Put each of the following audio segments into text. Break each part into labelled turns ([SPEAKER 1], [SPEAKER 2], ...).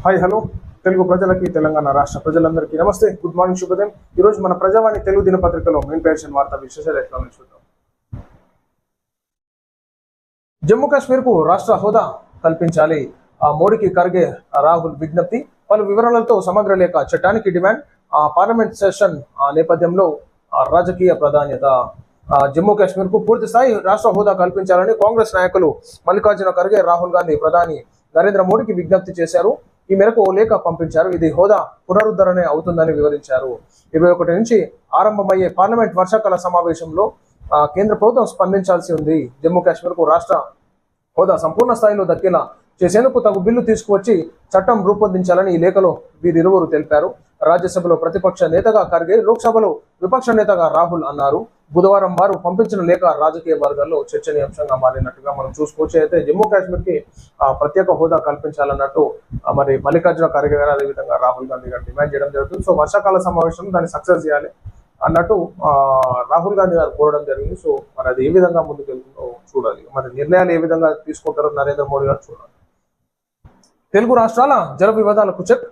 [SPEAKER 1] Hi hello Telugu ప్రజలకి తెలంగాణ రాష్ట్ర ప్రజలందరికీ నమస్తే, గుడ్ మార్నింగ్, శుభోదయం. ఈరోజు మన ప్రజావాణి తెలుగు దినపత్రికలో మెయిన్ పేషన్ వార్తా విశేషాలు ఎట్లా చూద్దాం. జమ్మూ కాశ్మీర్కు రాష్ట్ర హోదా కల్పించాలి, మోడీకి ఖర్గే రాహుల్ విజ్ఞప్తి. పలు వివరాలతో సమగ్ర లేఖ, చట్టానికి డిమాండ్. పార్లమెంట్ సెషన్ నేపథ్యంలో రాజకీయ ప్రాధాన్యత. జమ్మూ కాశ్మీర్ కు పూర్తి స్థాయి రాష్ట్ర హోదా కల్పించాలని కాంగ్రెస్ నాయకులు మల్లికార్జున ఖర్గే, రాహుల్ గాంధీ ప్రధాని నరేంద్ర మోడీకి విజ్ఞప్తి చేశారు. ఈ మేరకు ఓ లేఖ పంపించారు. ఇది హోదా పునరుద్ధరణ అవుతుందని వివరించారు. 21 నుంచి ఆరంభమయ్యే పార్లమెంట్ వర్షాకాల సమావేశంలో కేంద్ర ప్రభుత్వం స్పందించాల్సి ఉంది. జమ్మూ కాశ్మీర్ కు రాష్ట్ర హోదా సంపూర్ణ స్థాయిలో దక్కేలా చేసేందుకు తగు బిల్లు తీసుకువచ్చి చట్టం రూపొందించాలని ఈ లేఖలో వీరిరువురు తెలిపారు. రాజ్యసభలో ప్రతిపక్ష నేతగా ఖర్గే, లోక్సభలో విపక్ష నేతగా రాహుల్ అన్నారు. బుధవారం వారు పంపించిన లేఖ రాజకీయ వర్గాల్లో చర్చనీయాంశంగా మారినట్టుగా మనం చూసుకోవచ్చు. అయితే జమ్మూ కాశ్మీర్ కి ప్రత్యేక హోదా కల్పించాలన్నట్టు మరి మల్లికార్జున ఖర్గే గారు, అదేవిధంగా రాహుల్ గాంధీ గారు డిమాండ్ చేయడం జరుగుతుంది. సో వర్షాకాల సమావేశం దాన్ని సక్సెస్ చేయాలి అన్నట్టు రాహుల్ గాంధీ గారు కోరడం జరిగింది. సో మరి అది ఏ విధంగా ముందుకు వెళ్తుందో చూడాలి. మరి నిర్ణయాలు ఏ విధంగా తీసుకుంటారో నరేంద్ర మోడీ గారు చూడాలి. తెలుగు రాష్ట్రాల జల వివాదాలకు చెక్.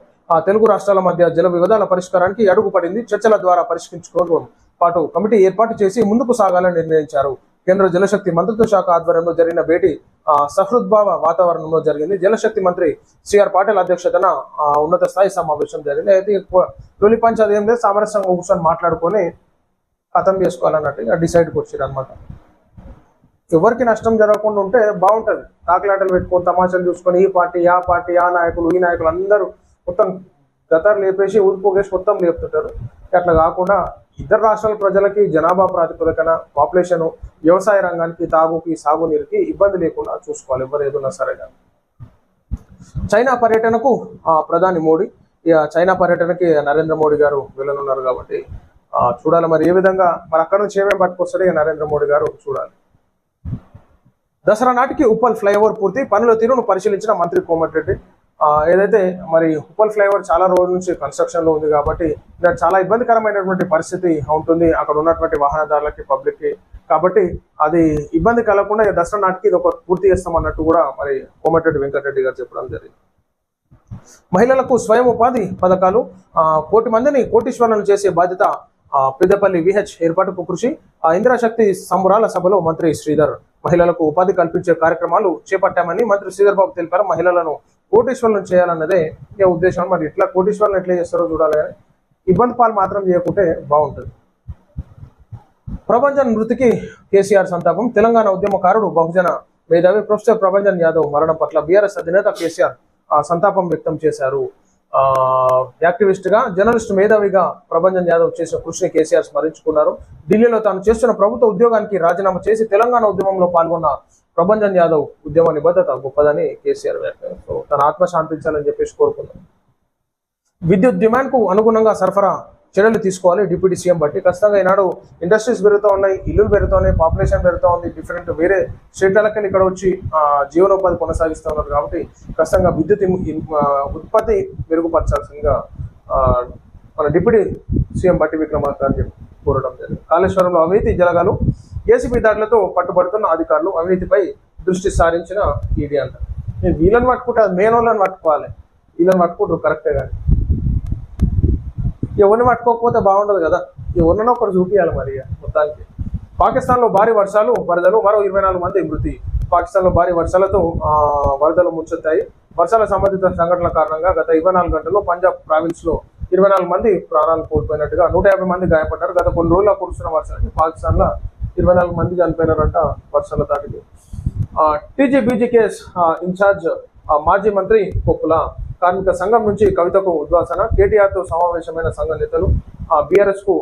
[SPEAKER 1] తెలుగు రాష్ట్రాల మధ్య జల వివాదాల పరిష్కారానికి అడుగు పడింది. చర్చల ద్వారా పరిష్కరించుకోవడం పాటు కమిటీ ఏర్పాటు చేసి ముందుకు సాగాలని నిర్ణయించారు. కేంద్ర జలశక్తి మంత్రిత్వ శాఖ ఆధ్వర్యంలో జరిగిన భేటీ సహృద్భావ వాతావరణంలో జరిగింది. జలశక్తి మంత్రి సిఆర్ పాటిల్ అధ్యక్షతన ఉన్నత స్థాయి సమావేశం జరిగింది. అయితే తొలి పంచాయతీ ఏం లేదు, సామరస్యంగా కూర్చొని మాట్లాడుకొని ఖతం చేసుకోవాలన్నట్టు డిసైడ్కి వచ్చారు అనమాట. ఎవరికి నష్టం జరగకుండా ఉంటే బాగుంటది. తాకలాటలు పెట్టుకొని తమాషాలు చూసుకొని ఈ పార్టీ ఆ నాయకులు ఈ నాయకులు అందరూ మొత్తం గతారు లేపేసి ఊరిపోగేసి మొత్తం లేపుతుంటారు. అట్లా కాకుండా ఇతర రాష్ట్రాల ప్రజలకి జనాభా ప్రాతిపదికన పాపులేషన్, వ్యవసాయ రంగానికి, తాగుకి, సాగునీరుకి ఇబ్బంది లేకుండా చూసుకోవాలి ఎవరు ఏదున్నా సరే. చైనా పర్యటనకు ప్రధాని మోడీ, చైనా పర్యటనకి నరేంద్ర మోడీ గారు వెళ్ళనున్నారు కాబట్టి చూడాలి మరి ఏ విధంగా, మరి అక్కడ నుంచి ఏమేమి పట్టుకొస్తారో నరేంద్ర మోడీ గారు చూడాలి. దసరా నాటికి ఉప్పల్ ఫ్లైఓవర్ పూర్తి, పనుల తీరును పరిశీలించిన మంత్రి కోమటిరెడ్డి. ఏదైతే మరి ఉప్పల్ ఫ్లైఓవర్ చాలా రోజుల నుంచి కన్స్ట్రక్షన్ లో ఉంది కాబట్టి చాలా ఇబ్బందికరమైనటువంటి పరిస్థితి ఉంటుంది అక్కడ ఉన్నటువంటి వాహనదారులకి, పబ్లిక్ కి. కాబట్టి అది ఇబ్బంది కలగకుండా దసరా నాటికి ఇది ఒక పూర్తి చేస్తామన్నట్టు కూడా మరి కోమటిరెడ్డి వెంకటరెడ్డి గారు చెప్పడం జరిగింది. మహిళలకు స్వయం ఉపాధి పథకాలు, 1 కోటి మందిని కోటీశ్వరులను చేసే బాధ్యత పెద్దపల్లి విహెచ్ ఏర్పాటుకు కృషి. ఇందిరాశక్తి సంబురాల సభలో మంత్రి శ్రీధర్ మహిళలకు ఉపాధి కల్పించే కార్యక్రమాలు చేపట్టామని మంత్రి శ్రీధర్ బాబు తెలిపారు. మహిళలను కోటీశ్వరులను చేయాలన్నదే ఉద్దేశం. మరి ఇట్లా కోటీశ్వరులను ఎట్లా చేస్తారో చూడాలి. ఇబ్బంది పాలు మాత్రం చేయకుంటే బాగుంటుంది. ప్రభంజన్ మృతికి కేసీఆర్ సంతాపం. తెలంగాణ ఉద్యమకారుడు, బహుజన మేధావి ప్రొఫెసర్ ప్రభంజన్ యాదవ్ మరణం పట్ల బీఆర్ఎస్ అధినేత కేసీఆర్ సంతాపం వ్యక్తం చేశారు. యాక్టివిస్ట్ గా, జర్నలిస్ట్, మేధావిగా ప్రభంజన్ యాదవ్ చేసిన కృషిని కేసీఆర్ స్మరించుకున్నారు. ఢిల్లీలో తాను చేస్తున్న ప్రభుత్వ ఉద్యోగానికి రాజీనామా చేసి తెలంగాణ ఉద్యమంలో పాల్గొన్న ప్రభంజన్ యాదవ్ ఉద్యమ నిబద్ధత గొప్పదని కేసీఆర్ వ్యాఖ్యానం. సో తన ఆత్మ శాంతించాలని చెప్పేసి కోరుకున్నారు. విద్యుత్ డిమాండ్ కు అనుగుణంగా సరఫరా చర్యలు తీసుకోవాలి డిప్యూటీ సీఎం బట్టి. ఖచ్చితంగా ఈనాడు ఇండస్ట్రీస్ పెరుగుతూ ఉన్నాయి, ఇల్లులు పెరుగుతున్నాయి, పాపులేషన్ పెరుగుతూ ఉంది. డిఫరెంట్ వేరే స్టేట్లకి ఇక్కడ వచ్చి జీవనోపాధి కొనసాగిస్తూ ఉన్నారు కాబట్టి ఖచ్చితంగా విద్యుత్ ఉత్పత్తి మెరుగుపరచాల్సిందిగా మన డిప్యూటీ సీఎం బట్టి విక్రమార్క కోరడం జరిగింది. కాళేశ్వరంలో అవినీతి జలగాలు, ఏసీబీ దాడులతో పట్టుబడుతున్న అధికారులు, అవినీతిపై దృష్టి సారించిన ఈడీ అంటారు. నేను వీళ్ళని పట్టుకుంటే అది మెయిన్ వాళ్ళని పట్టుకోవాలి, వీళ్ళని పట్టుకుంటారు కరెక్టే. కానీ ఎవరిని పట్టుకోకపోతే బాగుండదు కదా, ఎవరినో ఒకటి చూపించాలి. మరి మొత్తానికి పాకిస్తాన్లో భారీ వర్షాలు, వరదలు, మరో 24 మంది మృతి. పాకిస్తాన్లో భారీ వర్షాలతో వరదలు ముంచెత్తాయి. వర్షాల సంబంధిత సంఘటనల కారణంగా గత 24 గంటల్లో పంజాబ్ ప్రావిన్స్ లో 24 మంది ప్రాణాలు కోల్పోయినట్టుగా, 150 మంది గాయపడ్డారు. గత కొన్ని రోజుల్లో కురుస్తున్న వర్షానికి పాకిస్తాన్ లో 24 మంది చనిపోయినారంట వర్షాల దాటికి. టీజీబీజీకేఎస్ ఇన్ఛార్జ్ మాజీ మంత్రి కొప్పుల. కార్మిక సంఘం నుంచి కవితకు ఉద్వాసన. కేటీఆర్ తో సమావేశమైన సంఘ నేతలు. బీఆర్ఎస్ కు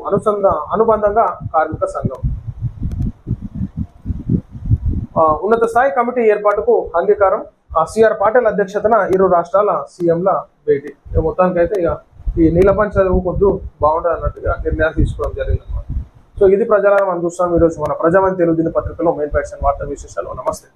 [SPEAKER 1] అనుబంధంగా కార్మిక సంఘం. ఉన్నత స్థాయి కమిటీ ఏర్పాటుకు అంగీకారం. సిఆర్ పాటిల్ అధ్యక్షతన ఇరు రాష్ట్రాల సీఎంల భేటీ. మొత్తానికైతే ఇక ఈ నీలపంచ చదువుకొద్దు బాగుండదు అన్నట్టుగా నిర్ణయాలు తీసుకోవడం జరిగింది అన్నమాట. సో ఇది ప్రజలను మనం చూస్తాం ఈరోజు మన ప్రజావాణి తెలుగు దినపత్రికలో మెయిన్ పేషన్ వార్తా విశేషాలు. నమస్తే.